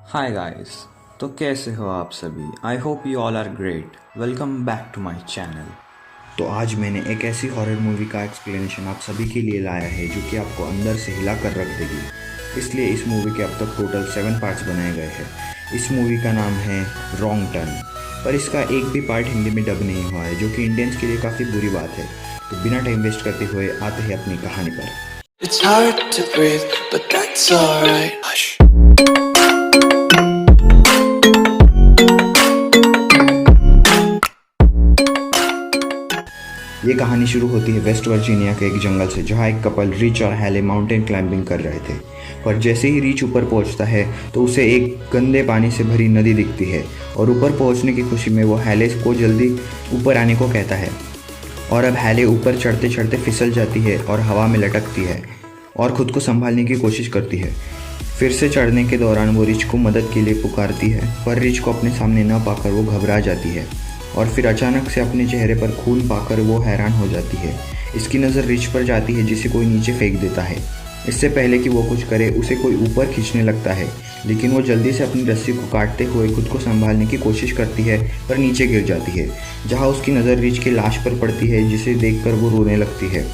Hi guys. तो कैसे हो आप सभी? I hope you all are great. Welcome back to my channel. तो आज मैंने एक ऐसी हॉरर मूवी का एक्सप्लेनेशन आप सभी के लिए लाया है जो कि आपको अंदर से हिला कर रख देगी। इसलिए इस मूवी के अब तक टोटल 7 पार्ट्स बनाए गए हैं। इस मूवी का नाम है रॉन्ग टर्न, पर इसका एक भी पार्ट हिंदी में डब नहीं हुआ है, जो कि इंडियंस के लिए काफ़ी बुरी बात है। तो बिना टाइम वेस्ट करते हुए आते हैं अपनी कहानी पर। It's hard to breathe, but that's alright. Hush. ये कहानी शुरू होती है वेस्ट वर्जीनिया के एक जंगल से, जहाँ एक कपल रिच और हैले माउंटेन क्लाइंबिंग कर रहे थे। पर जैसे ही रिच ऊपर पहुंचता है तो उसे एक गंदे पानी से भरी नदी दिखती है, और ऊपर पहुंचने की खुशी में वो हैले को जल्दी ऊपर आने को कहता है। और अब हैले ऊपर चढ़ते चढ़ते फिसल जाती है और हवा में लटकती है और ख़ुद को संभालने की कोशिश करती है। फिर से चढ़ने के दौरान वो रिच को मदद के लिए पुकारती है, पर रिच को अपने सामने न पाकर वो घबरा जाती है और फिर अचानक से अपने चेहरे पर खून पाकर वो हैरान हो जाती है। इसकी नज़र रिच पर जाती है, जिसे कोई नीचे फेंक देता है। इससे पहले कि वो कुछ करे उसे कोई ऊपर खींचने लगता है, लेकिन वो जल्दी से अपनी रस्सी को काटते हुए खुद को संभालने की कोशिश करती है, पर नीचे गिर जाती है, जहाँ उसकी नज़र रिच की लाश पर पड़ती है, जिसे देखकर वो रोने लगती है।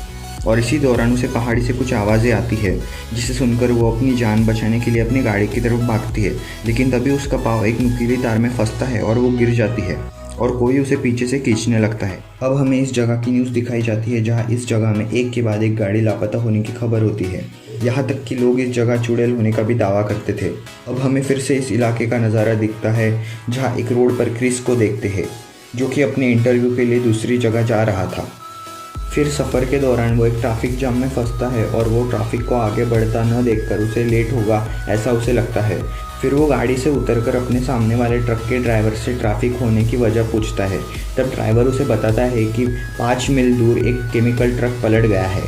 और इसी दौरान उसे पहाड़ी से कुछ आवाज़ें आती है, जिसे सुनकर वो अपनी जान बचाने के लिए अपनी गाड़ी की तरफ भागती है। लेकिन तभी उसका पाँव एक नुकीली तार में फंसता है और वो गिर जाती है और कोई उसे पीछे से खींचने लगता है। अब हमें इस जगह की न्यूज़ दिखाई जाती है, जहाँ इस जगह में एक के बाद एक गाड़ी लापता होने की खबर होती है। यहाँ तक कि लोग इस जगह चुड़ैल होने का भी दावा करते थे। अब हमें फिर से इस इलाके का नज़ारा दिखता है, जहाँ एक रोड पर क्रिस को देखते हैं, जो कि अपने इंटरव्यू के लिए दूसरी जगह जा रहा था। फिर सफ़र के दौरान वो एक ट्रैफिक जाम में फंसता है और वो ट्रैफिक को आगे बढ़ता न देखकर उसे लेट होगा ऐसा उसे लगता है। फिर वो गाड़ी से उतरकर अपने सामने वाले ट्रक के ड्राइवर से ट्रैफिक होने की वजह पूछता है। तब ड्राइवर उसे बताता है कि 5 मील दूर एक केमिकल ट्रक पलट गया है,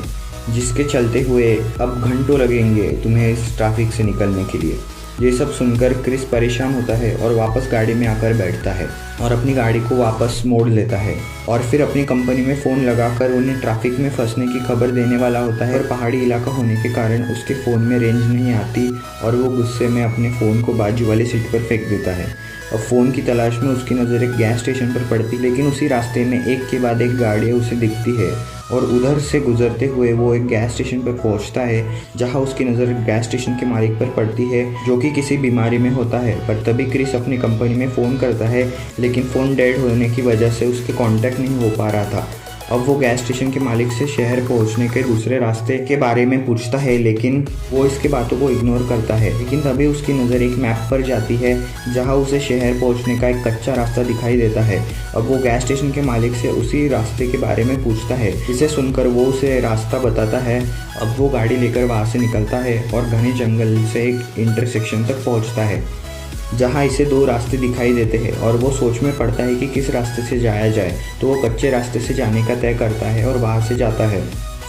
जिसके चलते हुए अब घंटों लगेंगे तुम्हें इस ट्रैफिक से निकलने के लिए। ये सब सुनकर क्रिस परेशान होता है और वापस गाड़ी में आकर बैठता है और अपनी गाड़ी को वापस मोड़ लेता है, और फिर अपनी कंपनी में फ़ोन लगाकर उन्हें ट्रैफिक में फंसने की खबर देने वाला होता है। और पहाड़ी इलाका होने के कारण उसके फ़ोन में रेंज नहीं आती और वो गुस्से में अपने फ़ोन को बाजू वाली सीट पर फेंक देता है। अब फ़ोन की तलाश में उसकी नज़र एक गैस स्टेशन पर पड़ती, लेकिन उसी रास्ते में एक के बाद एक गाड़ियाँ उसे दिखती है और उधर से गुजरते हुए वो एक गैस स्टेशन पर पहुंचता है, जहां उसकी नज़र गैस स्टेशन के मालिक पर पड़ती है, जो कि किसी बीमारी में होता है। पर तभी क्रिस अपनी कंपनी में फ़ोन करता है, लेकिन फ़ोन डेड होने की वजह से उसके कांटेक्ट नहीं हो पा रहा था। अब वो गैस स्टेशन के मालिक से शहर पहुंचने के दूसरे रास्ते के बारे में पूछता है, लेकिन वो इसके बातों को इग्नोर करता है। लेकिन तभी उसकी नज़र एक मैप पर जाती है, जहां उसे शहर पहुंचने का एक कच्चा रास्ता दिखाई देता है। अब वो गैस स्टेशन के मालिक से उसी रास्ते के बारे में पूछता है, जिसे सुनकर वो उसे रास्ता बताता है। अब वो गाड़ी लेकर वहाँ से निकलता है और घने जंगल से एक इंटरसेक्शन तक पहुँचता है, जहाँ इसे 2 रास्ते दिखाई देते हैं और वो सोच में पड़ता है कि किस रास्ते से जाया जाए। तो वो कच्चे रास्ते से जाने का तय करता है और वहाँ से जाता है।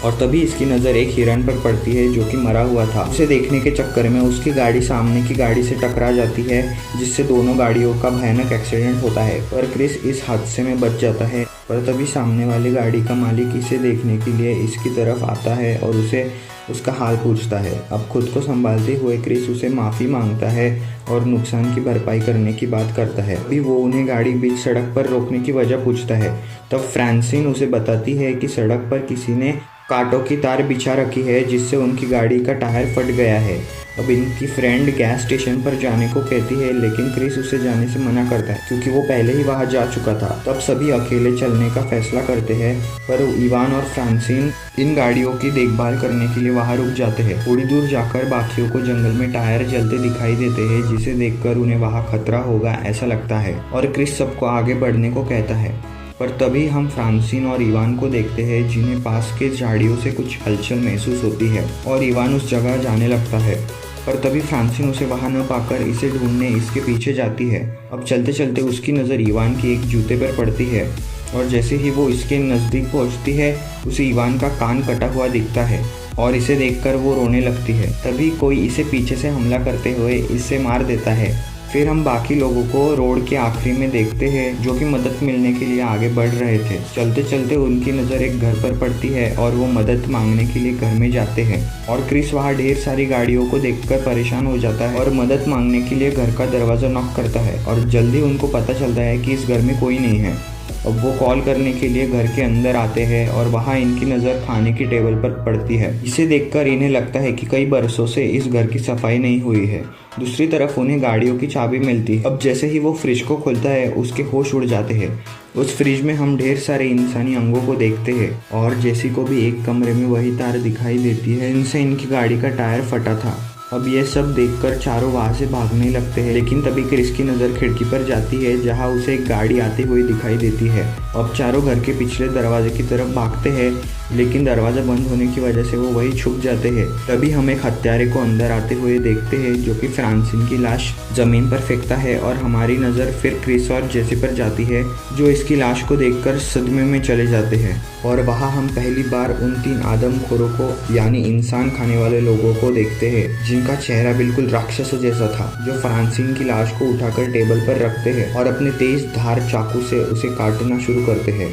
और तभी इसकी नज़र एक हिरन पर पड़ती है, जो कि मरा हुआ था। उसे देखने के चक्कर में उसकी गाड़ी सामने की गाड़ी से टकरा जाती है, जिससे दोनों गाड़ियों का भयानक एक्सीडेंट होता है। पर क्रिस इस हादसे में बच जाता है। पर तभी सामने वाली गाड़ी का मालिक इसे देखने के लिए इसकी तरफ आता है और उसे उसका हाल पूछता है। अब खुद को संभालते हुए क्रिस उसे माफ़ी मांगता है और नुकसान की भरपाई करने की बात करता है। अभी वो उन्हें गाड़ी बीच सड़क पर रोकने की वजह पूछता है। तब फ्रांसिन उसे बताती है कि सड़क पर किसी ने कांटों की तार बिछा रखी है, जिससे उनकी गाड़ी का टायर फट गया है। अब इनकी फ्रेंड गैस स्टेशन पर जाने को कहती है, लेकिन क्रिस उसे जाने से मना करता है, क्योंकि वो पहले ही वहां जा चुका था। तब सभी अकेले चलने का फैसला करते हैं, पर इवान और फ्रांसिन इन गाड़ियों की देखभाल करने के लिए वहां रुक जाते हैं। थोड़ी दूर जाकर बाकियों को जंगल में टायर जलते दिखाई देते हैं, जिसे देखकर उन्हें वहां खतरा होगा ऐसा लगता है, और क्रिस सबको आगे बढ़ने को कहता है। पर तभी हम फ्रांसिन और इवान को देखते हैं, जिन्हें पास के झाड़ियों से कुछ हलचल महसूस होती है और इवान उस जगह जाने लगता है। पर तभी फ्रांसिन उसे वहां न पाकर इसे ढूंढने इसके पीछे जाती है। अब चलते चलते उसकी नज़र इवान की एक जूते पर पड़ती है, और जैसे ही वो इसके नज़दीक पहुंचती है, उसे इवान का कान कटा हुआ दिखता है और इसे देखकर वो रोने लगती है। तभी कोई इसे पीछे से हमला करते हुए इसे मार देता है फिर हम बाकी लोगों को रोड के आखिरी में देखते हैं जो कि मदद मिलने के लिए आगे बढ़ रहे थे। चलते चलते उनकी नज़र एक घर पर पड़ती है और वो मदद मांगने के लिए घर में जाते हैं और क्रिस वहाँ ढेर सारी गाड़ियों को देखकर परेशान हो जाता है और मदद मांगने के लिए घर का दरवाज़ा नॉक करता है और जल्दी उनको पता चलता है कि इस घर में कोई नहीं है। अब वो कॉल करने के लिए घर के अंदर आते हैं और वहाँ इनकी नज़र खाने की टेबल पर पड़ती है। इसे देखकर इन्हें लगता है कि कई बरसों से इस घर की सफाई नहीं हुई है। दूसरी तरफ उन्हें गाड़ियों की चाबी मिलती है। अब जैसे ही वो फ्रिज को खोलता है उसके होश उड़ जाते हैं। उस फ्रिज में हम ढेर सारे इंसानी अंगों को देखते हैं और जैसी को भी एक कमरे में वही तार दिखाई देती है इनसे इनकी गाड़ी का टायर फटा था। अब ये सब देखकर चारों वहाँ से भागने लगते हैं, लेकिन तभी क्रिस की नज़र खिड़की पर जाती है जहाँ उसे एक गाड़ी आती हुई दिखाई देती है। अब चारों घर के पिछले दरवाजे की तरफ भागते हैं, लेकिन दरवाज़ा बंद होने की वजह से वो वही छुप जाते हैं। तभी हम एक हत्यारे को अंदर आते हुए देखते हैं जो कि फ्रांसिन की लाश ज़मीन पर फेंकता है और हमारी नज़र फिर क्रिस और जेसी पर जाती है जो इसकी लाश को देखकर सदमे में चले जाते हैं। और वहाँ हम पहली बार उन 3 आदमखोरों को यानी इंसान खाने वाले लोगों को देखते हैं जिनका चेहरा बिल्कुल राक्षस जैसा था, जो फ्रांसिन की लाश को उठाकर टेबल पर रखते हैं और अपने तेज धार चाकू से उसे काटना शुरू करते हैं।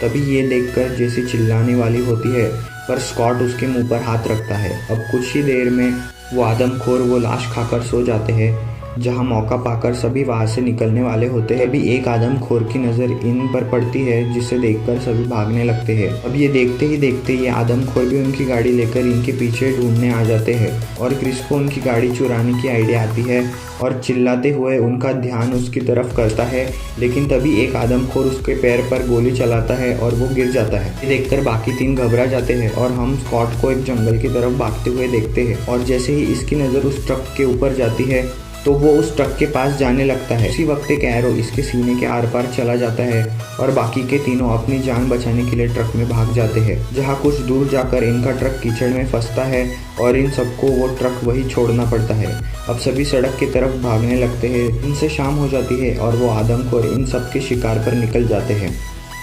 तभी ये देखकर जेसी चिल्लाने वाली होती है पर स्कॉट उसके मुंह पर हाथ रखता है। अब कुछ ही देर में वो आदमखोर वो लाश खाकर सो जाते हैं। जहां मौका पाकर सभी वहां से निकलने वाले होते हैं, अभी एक आदमखोर की नज़र इन पर पड़ती है जिसे देखकर सभी भागने लगते हैं। अब ये देखते ही देखते ये आदमखोर भी उनकी गाड़ी लेकर इनके पीछे ढूंढने आ जाते हैं और क्रिस को उनकी गाड़ी चुराने की आइडिया आती है और चिल्लाते हुए उनका ध्यान उसकी तरफ करता है, लेकिन तभी एक आदमखोर उसके पैर पर गोली चलाता है और वो गिर जाता है। ये देखकर बाकी 3 घबरा जाते हैं और हम स्कॉट को एक जंगल की तरफ भागते हुए देखते हैं और जैसे ही इसकी नज़र उस ट्रक के ऊपर जाती है तो वो उस ट्रक के पास जाने लगता है। उसी वक्त एक एरो इसके सीने के आर पार चला जाता है और बाकी के तीनों अपनी जान बचाने के लिए ट्रक में भाग जाते हैं। जहां कुछ दूर जाकर इनका ट्रक कीचड़ में फंसता है और इन सबको वो ट्रक वही छोड़ना पड़ता है। अब सभी सड़क की तरफ भागने लगते हैं। इनसे शाम हो जाती है और वो आदमखोर इन सब के शिकार पर निकल जाते हैं।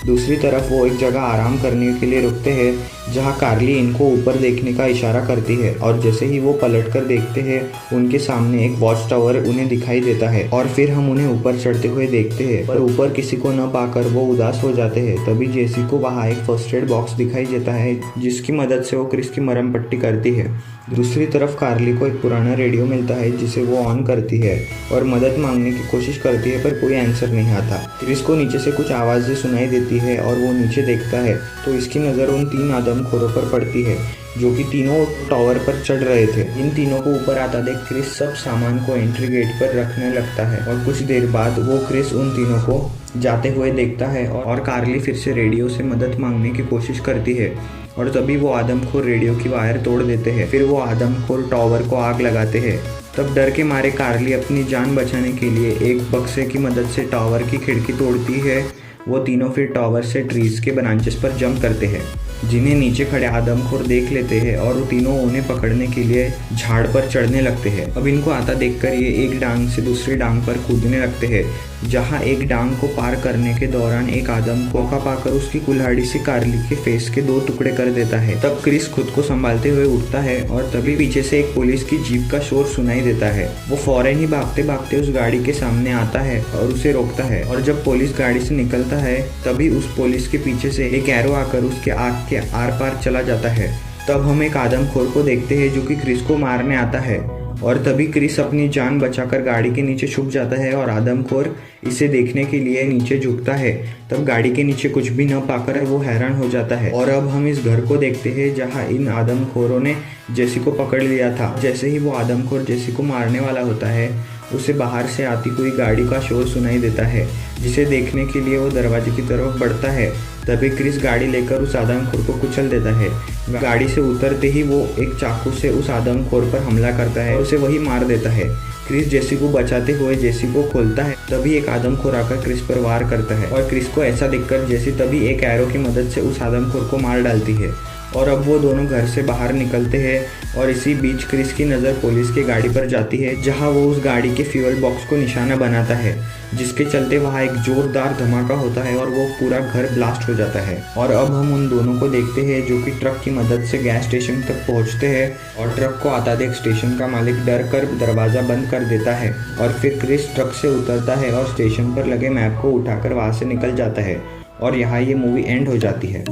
दूसरी तरफ वो एक जगह आराम करने के लिए रुकते हैं जहां कार्ली इनको ऊपर देखने का इशारा करती है और जैसे ही वो पलटकर देखते हैं उनके सामने एक वॉच टावर उन्हें दिखाई देता है और फिर हम उन्हें ऊपर चढ़ते हुए देखते हैं, पर ऊपर किसी को न पाकर वो उदास हो जाते हैं। तभी जेसी को वहाँ एक फर्स्ट एड बॉक्स दिखाई देता है जिसकी मदद से वो क्रिस की मरहम पट्टी करती है। दूसरी तरफ कार्ली को एक पुराना रेडियो मिलता है जिसे वो ऑन करती है और मदद मांगने की कोशिश करती है पर कोई आंसर नहीं आता। क्रिस को नीचे से कुछ आवाज़ें सुनाई देती है और वो नीचे देखता है तो इसकी नज़र उन 3 आदमखोरों पर पड़ती है जो कि तीनों टावर पर चढ़ रहे थे। इन तीनों को ऊपर आता देख क्रिस सब सामान को एंट्री गेट पर रखने लगता है और कुछ देर बाद वो क्रिस उन तीनों को जाते हुए देखता है और कार्ली फिर से रेडियो से मदद मांगने की कोशिश करती है और तभी वो आदमखोर रेडियो की वायर तोड़ देते हैं। फिर वो आदमखोर टावर को आग लगाते हैं। तब डर के मारे कार्ली अपनी जान बचाने के लिए एक बक्से की मदद से टावर की खिड़की तोड़ती है। वो तीनों फिर टावर से ट्रीज के ब्रांचेस पर जंप करते हैं जिन्हें नीचे खड़े आदमखोर देख लेते हैं और वो तीनों उन्हें पकड़ने के लिए झाड़ पर चढ़ने लगते हैं। अब इनको आता देखकर ये एक डांग से दूसरी डांग पर कूदने लगते हैं जहां एक डांग को पार करने के दौरान एक आदम मौका पाकर उसकी कुल्हाड़ी से कार्ली के फेस के 2 टुकड़े कर देता है। तब क्रिस खुद को संभालते हुए उठता है और तभी पीछे से एक पुलिस की जीप का शोर सुनाई देता है। वो फौरन ही भागते भागते उस गाड़ी के सामने आता है और उसे रोकता है और जब पुलिस गाड़ी से निकलता है तभी उस पुलिस के पीछे से एक एरो आकर उसके आँख के आर पार चला जाता है। तब हम एक आदमखोर को देखते हैं जो कि क्रिस को मारने आता है और तभी क्रिस अपनी जान बचाकर गाड़ी के नीचे छुप जाता है और आदमखोर इसे देखने के लिए नीचे झुकता है। तब गाड़ी के नीचे कुछ भी न पाकर वो हैरान हो जाता है और अब हम इस घर को देखते हैं जहां इन आदमखोरों ने जेसी को पकड़ लिया था। जैसे ही वो आदमखोर जेसी को मारने वाला होता है उसे बाहर से आती हुई गाड़ी का शोर सुनाई देता है जिसे देखने के लिए वो दरवाजे की तरफ बढ़ता है। तभी क्रिस गाड़ी लेकर उस आदमखोर को कुचल देता है। गाड़ी से उतरते ही वो एक चाकू से उस आदमखोर पर हमला करता है और उसे वही मार देता है। क्रिस जेसी को बचाते हुए जेसी को खोलता है तभी एक आदमखोर आकर क्रिस पर वार करता है और क्रिस को ऐसा देखकर जेसी तभी एक एरो की मदद से उस आदमखोर को मार डालती है और अब वो दोनों घर से बाहर निकलते हैं और इसी बीच क्रिस की नज़र पुलिस की गाड़ी पर जाती है, जहां वो उस गाड़ी के फ्यूल बॉक्स को निशाना बनाता है, जिसके चलते वहाँ एक जोरदार धमाका होता है और वो पूरा घर ब्लास्ट हो जाता है। और अब हम उन दोनों को देखते हैं जो कि ट्रक की मदद से गैस स्टेशन तक पहुँचते हैं और ट्रक को आता देख स्टेशन का मालिक डर कर दरवाज़ा बंद कर देता है और फिर क्रिस ट्रक से उतरता है और स्टेशन पर लगे मैप को उठाकर वहाँ से निकल जाता है और यहाँ ये मूवी एंड हो जाती है।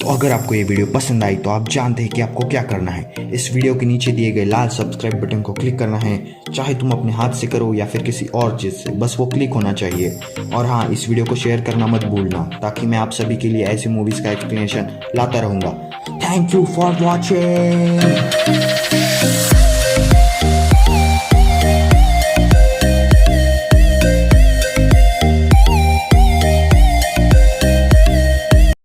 तो अगर आपको ये वीडियो पसंद आई तो आप जानते हैं कि आपको क्या करना है। इस वीडियो के नीचे दिए गए लाल सब्सक्राइब बटन को क्लिक करना है, चाहे तुम अपने हाथ से करो या फिर किसी और चीज़ से, बस वो क्लिक होना चाहिए। और हाँ, इस वीडियो को शेयर करना मत भूलना, ताकि मैं आप सभी के लिए ऐसी मूवीज़ का एक्सप्लेनेशन लाता रहूँगा। Thank you for watching.